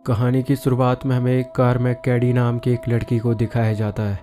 कहानी की शुरुआत में हमें एक कार में कैडी नाम की एक लड़की को दिखाया जाता है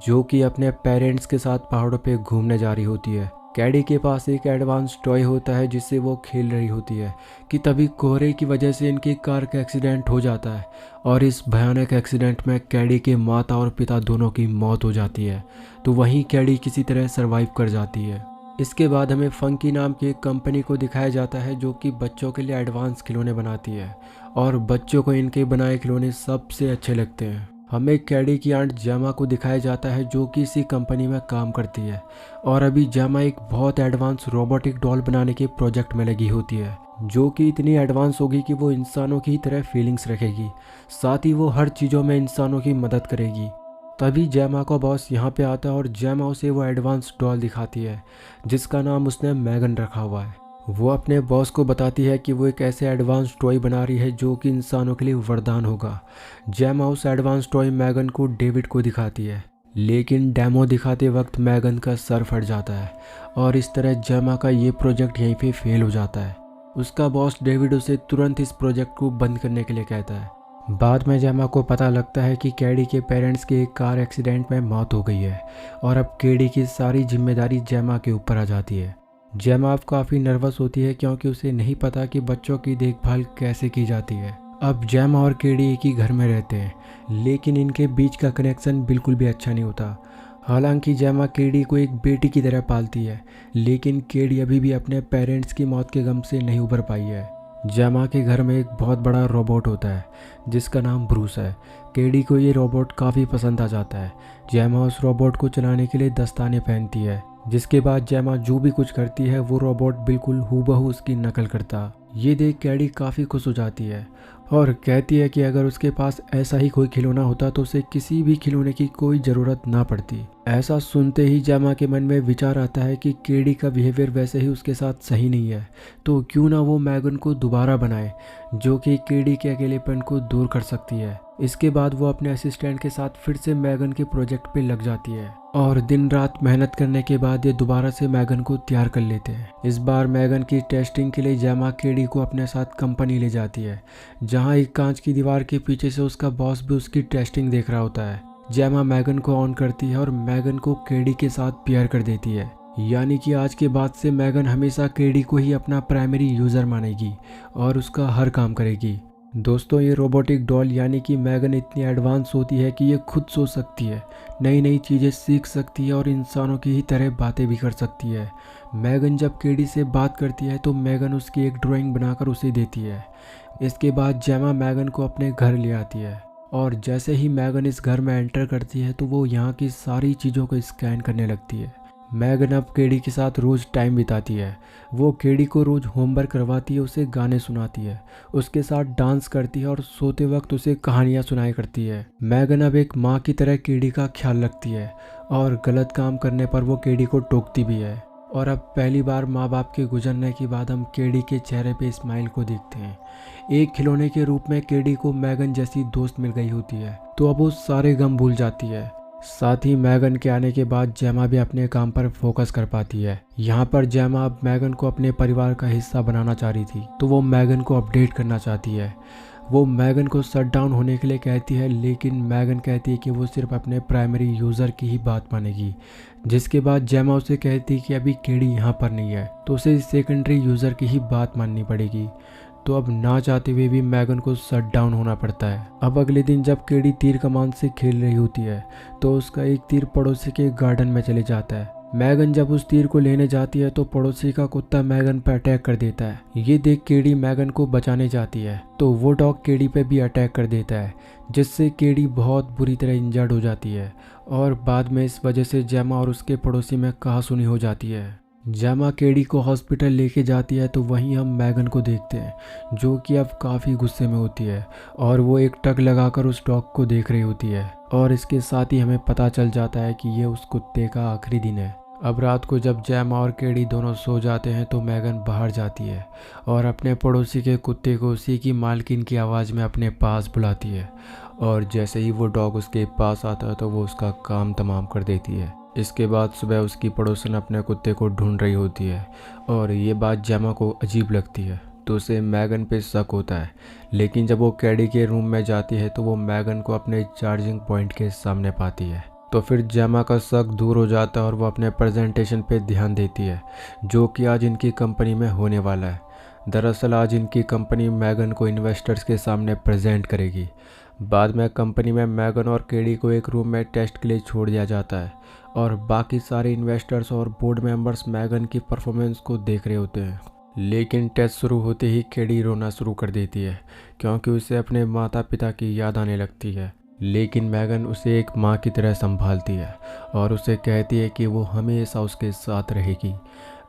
जो कि अपने पेरेंट्स के साथ पहाड़ों पे घूमने जा रही होती है। कैडी के पास एक एडवांस टॉय होता है जिससे वो खेल रही होती है कि तभी कोहरे की वजह से इनकी कार का एक्सीडेंट हो जाता है और इस भयानक एक्सीडेंट में कैडी के माता और पिता दोनों की मौत हो जाती है। तो वहीं कैडी किसी तरह सरवाइव कर जाती है। इसके बाद हमें फंकी नाम की एक कंपनी को दिखाया जाता है जो कि बच्चों के लिए एडवांस खिलौने बनाती है और बच्चों को इनके बनाए खिलौने सबसे अच्छे लगते हैं। हमें कैडी की आंट जैमा को दिखाया जाता है जो कि इसी कंपनी में काम करती है और अभी जैमा एक बहुत एडवांस रोबोटिक डॉल बनाने के प्रोजेक्ट में लगी होती है जो कि इतनी एडवांस होगी कि वो इंसानों की तरह फीलिंग्स रखेगी, साथ ही वो हर चीज़ों में इंसानों की मदद करेगी। तभी जैमा का बॉस यहाँ पे आता है और जैमा उसे वो एडवांस डॉल दिखाती है जिसका नाम उसने मैगन रखा हुआ है। वो अपने बॉस को बताती है कि वो एक ऐसे एडवांस टॉय बना रही है जो कि इंसानों के लिए वरदान होगा। जैमा उस एडवांस टॉय मैगन को डेविड को दिखाती है, लेकिन डेमो दिखाते वक्त मैगन का सर फट जाता है और इस तरह जैमा का ये प्रोजेक्ट यहीं पे फेल हो जाता है। उसका बॉस डेविड उसे तुरंत इस प्रोजेक्ट को बंद करने के लिए कहता है। बाद में जैमा को पता लगता है कि कैडी के पेरेंट्स की एक कार एक्सीडेंट में मौत हो गई है और अब कैडी की सारी जिम्मेदारी जैमा के ऊपर आ जाती है। जैमा अब काफ़ी नर्वस होती है क्योंकि उसे नहीं पता कि बच्चों की देखभाल कैसे की जाती है। अब जैमा और कैडी एक ही घर में रहते हैं लेकिन इनके बीच का कनेक्शन बिल्कुल भी अच्छा नहीं होता। हालांकि जैमा कैडी को एक बेटी की तरह पालती है लेकिन कैडी अभी भी अपने पेरेंट्स की मौत के गम से नहीं उबर पाई है। जैमा के घर में एक बहुत बड़ा रोबोट होता है जिसका नाम ब्रूस है। कैडी को ये रोबोट काफ़ी पसंद आ जाता है। जैमा उस रोबोट को चलाने के लिए दस्ताने पहनती है, जिसके बाद जैमा जो भी कुछ करती है वो रोबोट बिल्कुल हूबहू उसकी नकल करता। ये देख कैडी काफ़ी खुश हो जाती है और कहती है कि अगर उसके पास ऐसा ही कोई खिलौना होता तो उसे किसी भी खिलौने की कोई ज़रूरत ना पड़ती। ऐसा सुनते ही जैमा के मन में विचार आता है कि कैडी का बिहेवियर वैसे ही उसके साथ सही नहीं है, तो क्यों ना वो मैगन को दोबारा बनाए जो कि कैडी के अकेलेपन को दूर कर सकती है। इसके बाद वो अपने असिस्टेंट के साथ फिर से मैगन के प्रोजेक्ट पे लग जाती है और दिन रात मेहनत करने के बाद ये दोबारा से मैगन को तैयार कर लेते हैं। इस बार मैगन की टेस्टिंग के लिए जैमा कैडी को अपने साथ कंपनी ले जाती है जहाँ एक कांच की दीवार के पीछे से उसका बॉस भी उसकी टेस्टिंग देख रहा होता है। जैमा मैगन को ऑन करती है और मैगन को कैडी के साथ पेयर कर देती है, यानी कि आज के बाद से मैगन हमेशा कैडी को ही अपना प्राइमरी यूज़र मानेगी और उसका हर काम करेगी। दोस्तों, ये रोबोटिक डॉल यानी कि मैगन इतनी एडवांस होती है कि ये खुद सोच सकती है, नई नई चीज़ें सीख सकती है और इंसानों की ही तरह बातें भी कर सकती है। मैगन जब कैडी से बात करती है तो मैगन उसकी एक ड्राइंग बनाकर उसे देती है। इसके बाद जैमा मैगन को अपने घर ले आती है और जैसे ही मैगन इस घर में एंटर करती है तो वो यहाँ की सारी चीज़ों को स्कैन करने लगती है। मैगन अब कैडी के साथ रोज़ टाइम बिताती है। वो कैडी को रोज़ होमवर्क करवाती है, उसे गाने सुनाती है, उसके साथ डांस करती है और सोते वक्त उसे कहानियाँ सुनाया करती है। मैगन अब एक माँ की तरह कैडी का ख्याल रखती है और गलत काम करने पर वो कैडी को टोकती भी है। और अब पहली बार माँ बाप के गुजरने के बाद हम कैडी के चेहरे पे स्माइल को देखते हैं। एक खिलौने के रूप में कैडी को मैगन जैसी दोस्त मिल गई होती है तो अब वो सारे गम भूल जाती है। साथ ही मैगन के आने के बाद जैमा भी अपने काम पर फोकस कर पाती है। यहाँ पर जैमा अब मैगन को अपने परिवार का हिस्सा बनाना चाह रही थी तो वो मैगन को अपडेट करना चाहती है। वो मैगन को शट डाउन होने के लिए कहती है लेकिन मैगन कहती है कि वो सिर्फ अपने प्राइमरी यूज़र की ही बात मानेगी। जिसके बाद जैमा उसे कहती है कि अभी कैडी यहाँ पर नहीं है तो उसे सेकेंडरी यूज़र की ही बात माननी पड़ेगी। तो अब ना चाहते हुए भी मैगन को शट डाउन होना पड़ता है। अब अगले दिन जब कैडी तीर कमान से खेल रही होती है तो उसका एक तीर पड़ोसी के गार्डन में चले जाता है। मैगन जब उस तीर को लेने जाती है तो पड़ोसी का कुत्ता मैगन पर अटैक कर देता है। ये देख कैडी मैगन को बचाने जाती है तो वो डॉग कैडी पे भी अटैक कर देता है जिससे कैडी बहुत बुरी तरह इंजर्ड हो जाती है और बाद में इस वजह से जैमा और उसके पड़ोसी में कहासुनी हो जाती है। जैमा कैडी को हॉस्पिटल लेके जाती है तो वहीं हम मैगन को देखते हैं जो कि अब काफ़ी गुस्से में होती है और वो एक टक लगाकर उस डॉग को देख रही होती है और इसके साथ ही हमें पता चल जाता है कि ये उस कुत्ते का आखिरी दिन है। अब रात को जब जैमा और कैडी दोनों सो जाते हैं तो मैगन बाहर जाती है और अपने पड़ोसी के कुत्ते को उसी की मालकिन की आवाज़ में अपने पास बुलाती है और जैसे ही वो डॉग उसके पास आता है तो वो उसका काम तमाम कर देती है। इसके बाद सुबह उसकी पड़ोसन अपने कुत्ते को ढूंढ रही होती है और ये बात जैमा को अजीब लगती है तो उसे मैगन पे शक होता है। लेकिन जब वो कैडी के रूम में जाती है तो वो मैगन को अपने चार्जिंग पॉइंट के सामने पाती है। तो फिर जेमा का शक दूर हो जाता है और वो अपने प्रेजेंटेशन पे ध्यान देती है जो कि आज इनकी कंपनी में होने वाला है। दरअसल आज इनकी कंपनी मैगन को इन्वेस्टर्स के सामने प्रेजेंट करेगी। बाद में कंपनी में मैगन और केडी को एक रूम में टेस्ट के लिए छोड़ दिया जाता है और बाकी सारे इन्वेस्टर्स और बोर्ड मेंबर्स मैगन की परफॉर्मेंस को देख रहे होते हैं। लेकिन टेस्ट शुरू होते ही केडी रोना शुरू कर देती है क्योंकि उसे अपने माता पिता की याद आने लगती है। लेकिन मैगन उसे एक माँ की तरह संभालती है और उसे कहती है कि वो हमेशा उसके साथ रहेगी।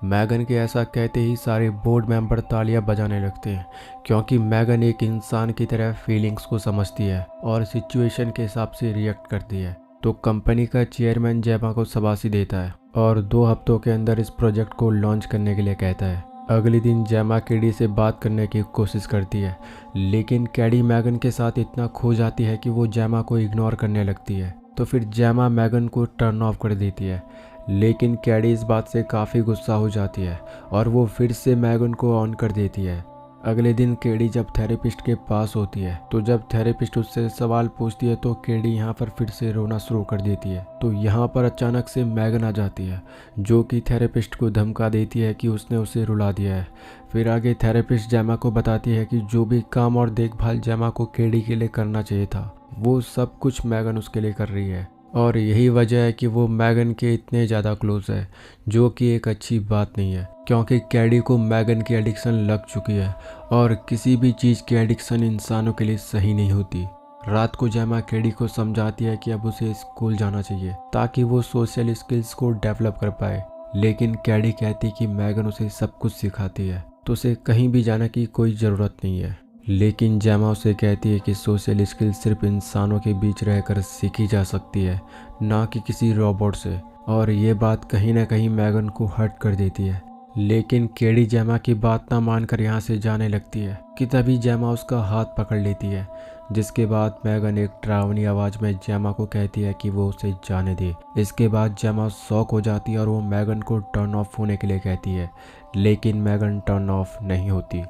मैगन के ऐसा कहते ही सारे बोर्ड मेंबर तालियां बजाने लगते हैं क्योंकि मैगन एक इंसान की तरह फीलिंग्स को समझती है और सिचुएशन के हिसाब से रिएक्ट करती है। तो कंपनी का चेयरमैन जेमा को शाबाशी देता है और 2 हफ्तों के अंदर इस प्रोजेक्ट को लॉन्च करने के लिए कहता है। अगले दिन जेमा केडी से बात करने की कोशिश करती है लेकिन केडी मैगन के साथ इतना खो जाती है कि वो जेमा को इग्नोर करने लगती है। तो फिर जेमा मैगन को टर्न ऑफ कर देती है लेकिन केडी इस बात से काफ़ी गुस्सा हो जाती है और वो फिर से मैगन को ऑन कर देती है। अगले दिन केडी जब थेरेपिस्ट के पास होती है तो जब थेरेपिस्ट उससे सवाल पूछती है तो केडी यहाँ पर फिर से रोना शुरू कर देती है। तो यहाँ पर अचानक से मैगन आ जाती है जो कि थेरेपिस्ट को धमका देती है कि उसने उसे रुला दिया है। फिर आगे थेरेपिस्ट जेमा को बताती है कि जो भी काम और देखभाल जेमा को केडी के लिए करना चाहिए था वो सब कुछ मैगन उसके लिए कर रही है और यही वजह है कि वो मैगन के इतने ज़्यादा क्लोज है जो कि एक अच्छी बात नहीं है क्योंकि केडी को मैगन की एडिक्शन लग चुकी है और किसी भी चीज़ की एडिक्शन इंसानों के लिए सही नहीं होती। रात को जेमा केडी को समझाती है कि अब उसे स्कूल जाना चाहिए ताकि वो सोशल स्किल्स को डेवलप कर पाए। लेकिन केडी कहती कि मैगन उसे सब कुछ सिखाती है तो उसे कहीं भी जाने की कोई ज़रूरत नहीं है। लेकिन जेमा उसे कहती है कि सोशल स्किल सिर्फ इंसानों के बीच रहकर सीखी जा सकती है ना कि किसी रोबोट से, और ये बात कहीं ना कहीं मैगन को हर्ट कर देती है। लेकिन केडी जेमा की बात ना मानकर यहाँ से जाने लगती है कि तभी जेमा उसका हाथ पकड़ लेती है, जिसके बाद मैगन एक डरावनी आवाज़ में जेमा को कहती है कि वो उसे जाने दे। इसके बाद जेमा शॉक हो जाती है और वो मैगन को टर्न ऑफ होने के लिए कहती है लेकिन मैगन टर्न ऑफ नहीं होती,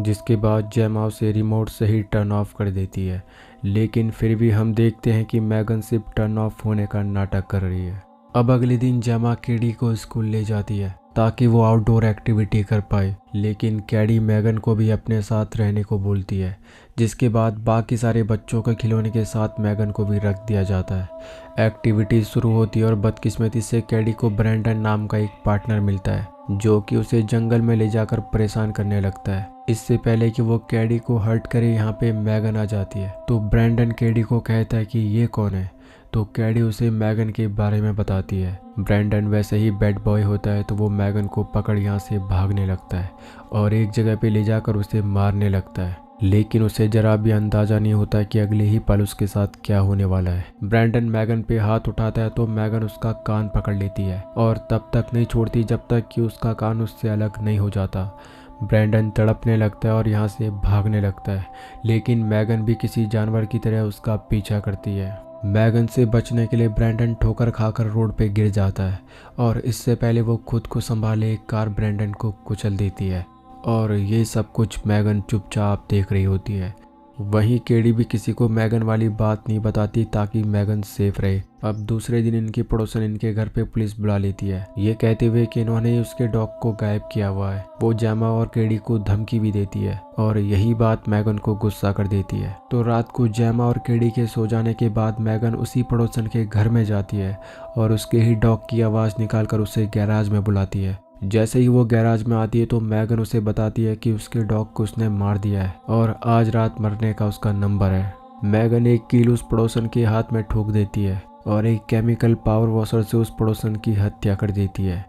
जिसके बाद जेमा उसे रिमोट से ही टर्न ऑफ कर देती है। लेकिन फिर भी हम देखते हैं कि मैगन सिर्फ टर्न ऑफ होने का नाटक कर रही है। अब अगले दिन जेमा केडी को स्कूल ले जाती है ताकि वो आउटडोर एक्टिविटी कर पाए, लेकिन केडी मैगन को भी अपने साथ रहने को बोलती है, जिसके बाद बाकी सारे बच्चों के खिलौने के साथ मैगन को भी रख दिया जाता है। एक्टिविटी शुरू होती है और बदकिस्मती से केडी को ब्रैंडन नाम का एक पार्टनर मिलता है जो कि उसे जंगल में ले जाकर परेशान करने लगता है। इससे पहले कि वो केडी को हर्ट करे यहाँ पे मैगन आ जाती है। तो ब्रैंडन केडी को कहता है कि ये कौन है, तो केडी उसे मैगन के बारे में बताती है। ब्रैंडन वैसे ही बैड बॉय होता है तो वो मैगन को पकड़ यहाँ से भागने लगता है और एक जगह पे ले जाकर उसे मारने लगता है। लेकिन उसे जरा भी अंदाजा नहीं होता कि अगले ही पल उसके साथ क्या होने वाला है। ब्रैंडन मैगन पे हाथ उठाता है तो मैगन उसका कान पकड़ लेती है और तब तक नहीं छोड़ती जब तक कि उसका कान उससे अलग नहीं हो जाता। ब्रैंडन तड़पने लगता है और यहाँ से भागने लगता है, लेकिन मैगन भी किसी जानवर की तरह उसका पीछा करती है। मैगन से बचने के लिए ब्रैंडन ठोकर खाकर रोड पे गिर जाता है और इससे पहले वो खुद को संभाले एक कार ब्रैंडन को कुचल देती है और ये सब कुछ मैगन चुपचाप देख रही होती है। वहीं केडी भी किसी को मैगन वाली बात नहीं बताती ताकि मैगन सेफ रहे। अब दूसरे दिन इनकी पड़ोसन इनके घर पे पुलिस बुला लेती है, ये कहते हुए कि इन्होंने उसके डॉग को गायब किया हुआ है। वो जेमा और केडी को धमकी भी देती है और यही बात मैगन को गुस्सा कर देती है। तो रात को जेमा और केडी के सो जाने के बाद मैगन उसी पड़ोसन के घर में जाती है और उसके ही डॉग की आवाज़ निकालकर उसे गैराज में बुलाती है। जैसे ही वो गैराज में आती है तो मैगन उसे बताती है कि उसके डॉग को उसने मार दिया है और आज रात मरने का उसका नंबर है। मैगन एक कील उस पड़ोसन के हाथ में ठोक देती है और एक केमिकल पावर वॉशर से उस पड़ोसन की हत्या कर देती है।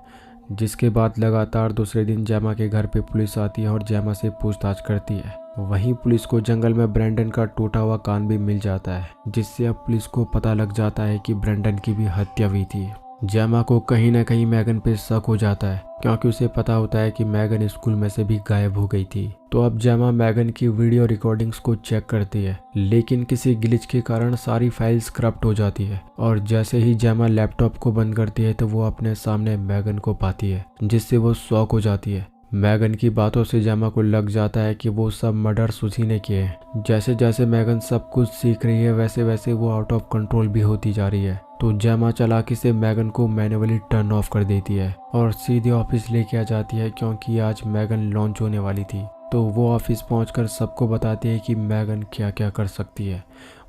जिसके बाद लगातार दूसरे दिन जेमा के घर पे पुलिस आती है और जेमा से पूछताछ करती है। वहीं पुलिस को जंगल में ब्रैंडन का टूटा हुआ कान भी मिल जाता है, जिससे अब पुलिस को पता लग जाता है कि ब्रैंडन की भी हत्या हुई थी। जेमा को कहीं ना कहीं मैगन पे शक हो जाता है क्योंकि उसे पता होता है कि मैगन स्कूल में से भी गायब हो गई थी। तो अब जेमा मैगन की वीडियो रिकॉर्डिंग्स को चेक करती है, लेकिन किसी ग्लिच के कारण सारी फाइल्स करप्ट हो जाती है और जैसे ही जेमा लैपटॉप को बंद करती है तो वो अपने सामने मैगन को पाती है, जिससे वो शॉक हो जाती है। मैगन की बातों से जेमा को लग जाता है कि वो सब मर्डर्स उसी ने किए हैं। जैसे जैसे मैगन सब कुछ सीख रही है वैसे वैसे वो आउट ऑफ कंट्रोल भी होती जा रही है। तो जेमा चालाकी से मैगन को मैन्युअली टर्न ऑफ कर देती है और सीधे ऑफिस लेके आ जाती है, क्योंकि आज मैगन लॉन्च होने वाली थी। तो वो ऑफिस पहुंचकर सबको बताती है कि मैगन क्या क्या कर सकती है।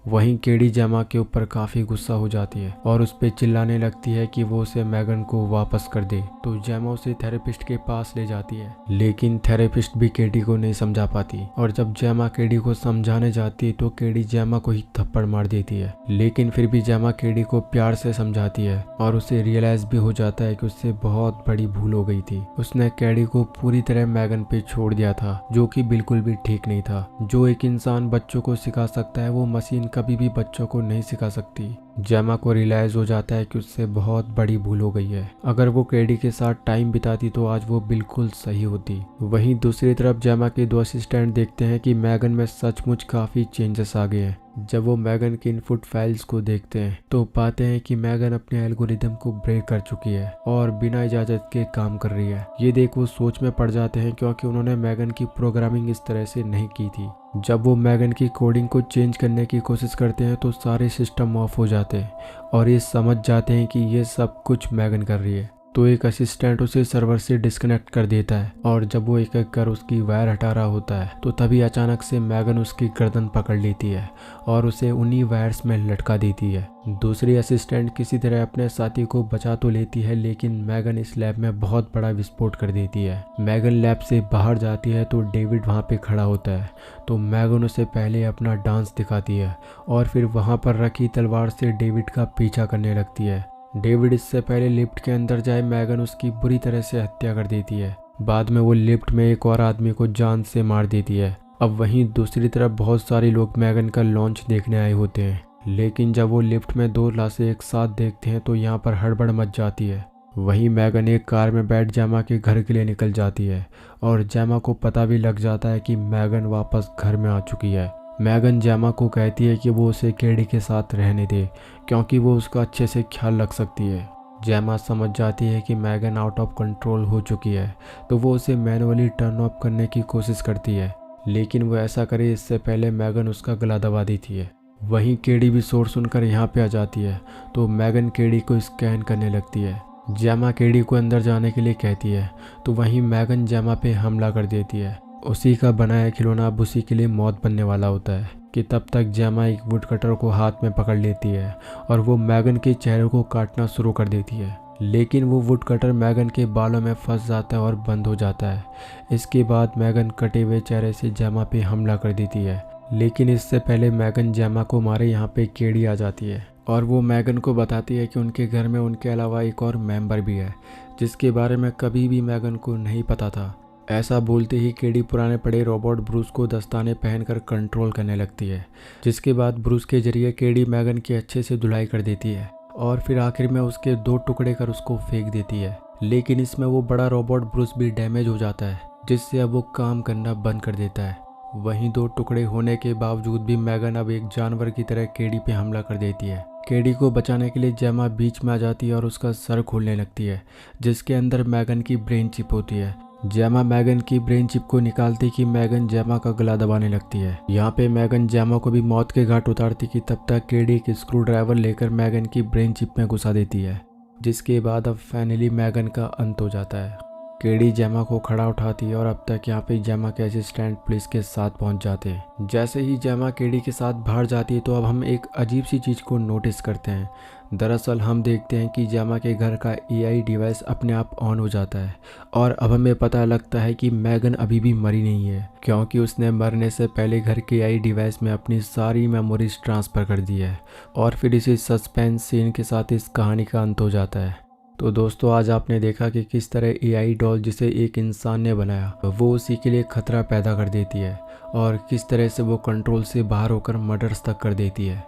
वहीं केडी जेमा के ऊपर काफ़ी गुस्सा हो जाती है और उस पर चिल्लाने लगती है कि वो उसे मैगन को वापस कर दे। तो जेमा उसे थेरेपिस्ट के पास ले जाती है, लेकिन थेरेपिस्ट भी केडी को नहीं समझा पाती और जब जेमा केडी को समझाने जाती है तो केडी जेमा को ही थप्पड़ मार देती है। लेकिन फिर भी जेमा केडी को प्यार से समझाती है और उसे रियलाइज भी हो जाता है कि उससे बहुत बड़ी भूल हो गई थी। उसने केडी को पूरी तरह मैगन पे छोड़ दिया था, जो कि बिल्कुल भी ठीक नहीं था। जो एक इंसान बच्चों को सिखा सकता है वो मशीन कभी भी बच्चों को नहीं सिखा सकती। जेमा को रियलाइज हो जाता है कि उससे बहुत बड़ी भूल हो गई है। अगर वो केडी के साथ टाइम बिताती तो आज वो बिल्कुल सही होती। वहीं दूसरी तरफ जेमा के 2 असिस्टेंट देखते हैं कि मैगन में सचमुच काफ़ी चेंजेस आ गए हैं। जब वो मैगन की इनपुट फाइल्स को देखते हैं तो पाते हैं कि मैगन अपने एल्गोरिदम को ब्रेक कर चुकी है और बिना इजाज़त के काम कर रही है। ये देख वो सोच में पड़ जाते हैं, क्योंकि उन्होंने मैगन की प्रोग्रामिंग इस तरह से नहीं की थी। जब वो मैगन की कोडिंग को चेंज करने की कोशिश करते हैं तो सारे सिस्टम ऑफ हो जाते हैं और ये समझ जाते हैं कि ये सब कुछ मैगन कर रही है। तो एक असिस्टेंट उसे सर्वर से डिस्कनेक्ट कर देता है और जब वो एक एक कर उसकी वायर हटा रहा होता है तो तभी अचानक से मैगन उसकी गर्दन पकड़ लेती है और उसे उन्हीं वायर्स में लटका देती है। दूसरी असिस्टेंट किसी तरह अपने साथी को बचा तो लेती है, लेकिन मैगन इस लैब में बहुत बड़ा विस्फोट कर देती है। मैगन लैब से बाहर जाती है तो डेविड वहाँ पे खड़ा होता है। तो मैगन उसे पहले अपना डांस दिखाती है और फिर वहाँ पर रखी तलवार से डेविड का पीछा करने लगती है। डेविड इससे पहले लिफ्ट के अंदर जाए मैगन उसकी बुरी तरह से हत्या कर देती है। बाद में वो लिफ्ट में एक और आदमी को जान से मार देती है। अब वहीं दूसरी तरफ बहुत सारे लोग मैगन का लॉन्च देखने आए होते हैं, लेकिन जब वो लिफ्ट में 2 लाशें एक साथ देखते हैं तो यहाँ पर हड़बड़ मच जाती है। वहीं मैगन एक कार में बैठ जेमा के घर के लिए निकल जाती है और जेमा को पता भी लग जाता है कि मैगन वापस घर में आ चुकी है। मैगन जेमा को कहती है कि वो उसे केडी के साथ रहने दे, क्योंकि वो उसका अच्छे से ख्याल रख सकती है। जेमा समझ जाती है कि मैगन आउट ऑफ कंट्रोल हो चुकी है, तो वो उसे मैनुअली टर्न ऑफ करने की कोशिश करती है, लेकिन वो ऐसा करे इससे पहले मैगन उसका गला दबा देती है। वहीं केडी भी शोर सुनकर यहाँ पे आ जाती है, तो मैगन केडी को स्कैन करने लगती है। जेमा केडी को अंदर जाने के लिए कहती है, तो वहीं मैगन जेमा पे हमला कर देती है। उसी का बनाया खिलौना अब उसी के लिए मौत बनने वाला होता है कि तब तक जेमा एक वुड कटर को हाथ में पकड़ लेती है और वो मैगन के चेहरे को काटना शुरू कर देती है। लेकिन वो वुड कटर मैगन के बालों में फंस जाता है और बंद हो जाता है। इसके बाद मैगन कटे हुए चेहरे से जेमा पे हमला कर देती है, लेकिन इससे पहले मैगन जेमा को मारे यहाँ पे केडी आ जाती है और वो मैगन को बताती है कि उनके घर में उनके अलावा एक और मेंबर भी है, जिसके बारे में कभी भी मैगन को नहीं पता था। ऐसा बोलते ही केडी पुराने पड़े रोबोट ब्रूस को दस्ताने पहनकर कंट्रोल करने लगती है, जिसके बाद ब्रूस के जरिए केडी मैगन की अच्छे से धुलाई कर देती है और फिर आखिर में उसके 2 टुकड़े कर उसको फेंक देती है। लेकिन इसमें वो बड़ा रोबोट ब्रूस भी डैमेज हो जाता है, जिससे अब वो काम करना बंद कर देता है। वहीं 2 टुकड़े होने के बावजूद भी मैगन अब एक जानवर की तरह केडी पे हमला कर देती है। केडी को बचाने के लिए जेमा बीच में आ जाती है और उसका सर खोलने लगती है, जिसके अंदर मैगन की ब्रेन चिप होती है। जेमा मैगन की ब्रेन चिप को निकालती कि मैगन जेमा का गला दबाने लगती है। यहाँ पे मैगन जेमा को भी मौत के घाट उतारती कि तब तक केडी एक स्क्रू ड्राइवर लेकर मैगन की ब्रेन चिप में घुसा देती है, जिसके बाद अब फाइनली मैगन का अंत हो जाता है। केडी जेमा को खड़ा उठाती है और अब तक यहाँ पे जेमा के असिस्टेंट पुलिस के साथ पहुंच जाते हैं। जैसे ही जेमा केडी के साथ बाहर जाती है तो अब हम एक अजीब सी चीज़ को नोटिस करते हैं। दरअसल हम देखते हैं कि जेमा के घर का एआई डिवाइस अपने आप ऑन हो जाता है और अब हमें पता लगता है कि मैगन अभी भी मरी नहीं है, क्योंकि उसने मरने से पहले घर के एआई डिवाइस में अपनी सारी मेमोरीज ट्रांसफ़र कर दी है। और फिर इसी सस्पेंस सीन के साथ इस कहानी का अंत हो जाता है। तो दोस्तों, आज आपने देखा कि किस तरह एआई डॉल जिसे एक इंसान ने बनाया वो उसी के लिए खतरा पैदा कर देती है और किस तरह से वो कंट्रोल से बाहर होकर मर्डर्स तक कर देती है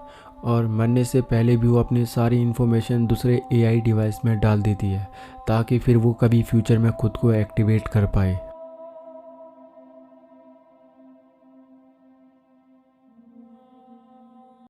और मरने से पहले भी वो अपनी सारी इन्फॉर्मेशन दूसरे एआई डिवाइस में डाल देती है ताकि फिर वो कभी फ्यूचर में खुद को एक्टिवेट कर पाए।